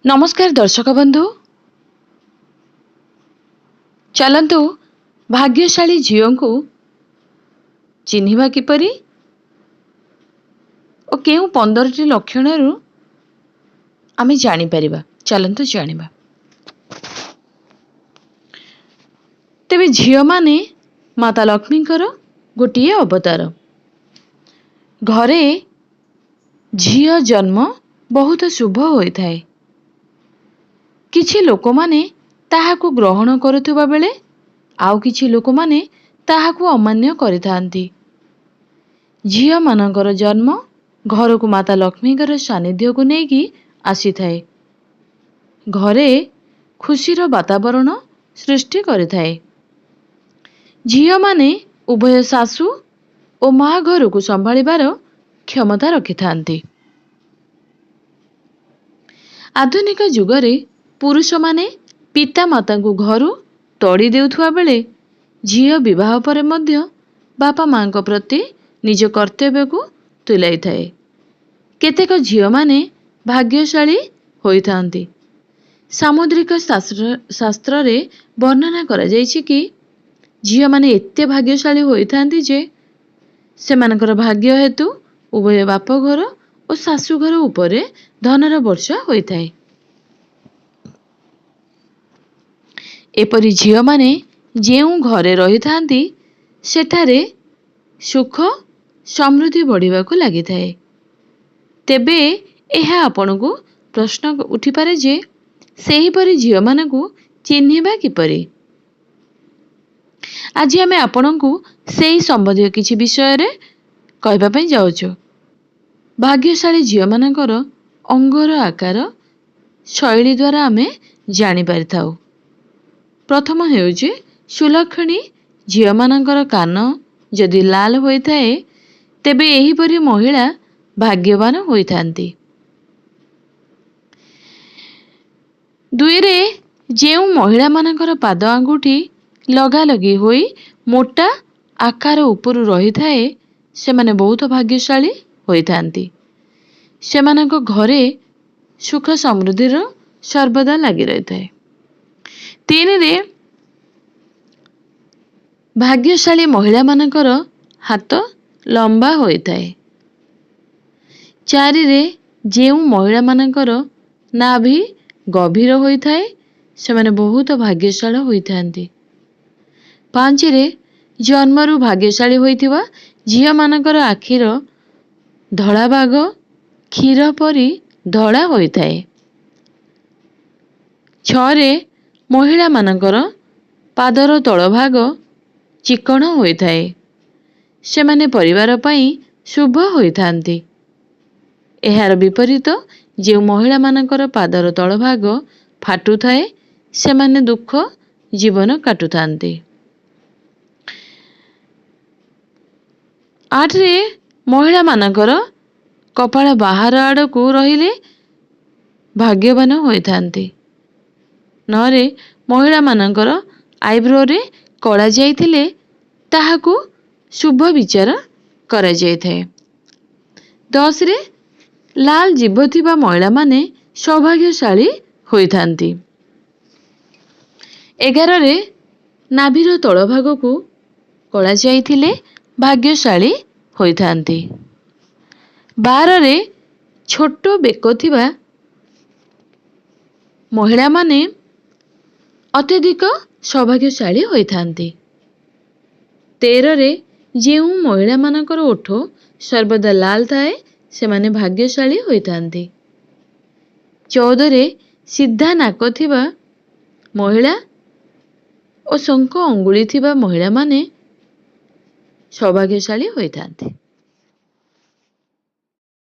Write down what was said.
नमस्कार दर्शक बंधु, चलतु भाग्यशाली झीओ को चिन्हिबा किपरि और केउ 15टी लक्षण आमे जानी परिबा। चलतु जानिबा। तेबे झीओ माने माता लक्ष्मीकर गोटिए अवतार। घरे झीओ जन्म बहुत शुभ होइथाए। किछि लोक माने ताहाकु ग्रहण करुथुबा बेले आउ किछि लोक माने ताहाकु अमान्य करिथांती। झीओ मानकर जन्म घर को माता लक्ष्मीकर सानिध्य को नेकी आसी थाए। घरे खुशीर वातावरण सृष्टि करिथाए। झीओ माने उभय सासु और माँ घर को संभाळिबार क्षमता रखिथांती। आधुनिक जुगरे पुरुष माने पिता माता को घरु तड़ी देउथुआ बेले झीओ विवाह परे मध्य बापा माँ को प्रति निज कर्तव्य को तुलाई थाए। केतेक झीओ माने भाग्यशाली होइथांती। सामुद्रिक शास्त्र रे वर्णना करा जायछि कि झीओ माने एते भाग्यशाली होइथांती जे सेमानकर भाग्य हेतु उभय बाप घर और सासु घर उपरे धनर वर्षा होइथाए। एपरि झीओ माने जेउ घरे रही थांती सेठारे सुख समृद्धि बढ़िबा को लागि थाए। तेबे एहा आपनको प्रश्न उठी पारे जे सेही परि झीओ मानकु चिन्हिबा किपरि। आज आमे आपनको सेही संबंधी किछि विषय रे कहबा पई जाउछु। भाग्यशाली झीओ मानकर अंगर आकार शैली द्वारा आमे जानि पारिथाउ। प्रथम हेउछि सुलक्षणी झीओ मानकर कान जदि लाल होइथाए तेबे एही परि महिला भाग्यवान होइथांती। दुई रे जेउ महिला मानकर पाद आंगुठी लगा लगी होई मोटा आकार उपरु रही थाए सेमाने बहुत भाग्यशाली होइथांती। सेमानक घरे सुख समृद्धिर सर्वदा लगी रही थाए। 3 रे भाग्यशाली महिला मानकर हाथ लंबा होइथाए। 4 रे जेउ महिला मानकर नाभि गभीर होइथाए सेमाने बहुत भाग्यशाली होइथांती। 5 रे जन्मरु भाग्यशाली होइथिबा झीओ मानकर आखिर धड़ा भाग क्षीर परी धड़ा होइथाए। 6 रे महिला मानकर पादर तळ भाग चिकण होइथाए सेमाने परिवार पई शुभ होइथांती। एहार विपरीत जे महिला मानकर पादर तळ भाग फाटु थाए सेमाने दुख जीवन काटुथांती। 8 रे महिला मानकर कपाळ बाहर आडकू रहिले भाग्यवान होइथांती। 9 रे महिला मानकर आईब्रो रे कला जाइथिले ताहाकू शुभ विचार करा जाइथाए। 10 रे लाल जीभ थिबा महिला माने सौभाग्यशाली होइथांती। 11 रे नाभिर तळ भागकू कला जाइथिले भाग्यशाली होइथांती। 12 रे छोटो बेक थिबा महिला माने अत्यधिक सौभाग्यशाली होइथांती। 13 रे जेउ महिला मानकर ओठ सर्वदा लाल थाए सेमाने भाग्यशाली होइथांती। 14 रे सीधा नाक थिबा महिला और शंख अंगुली थिबा महिला माने सौभाग्यशाली होइथांती।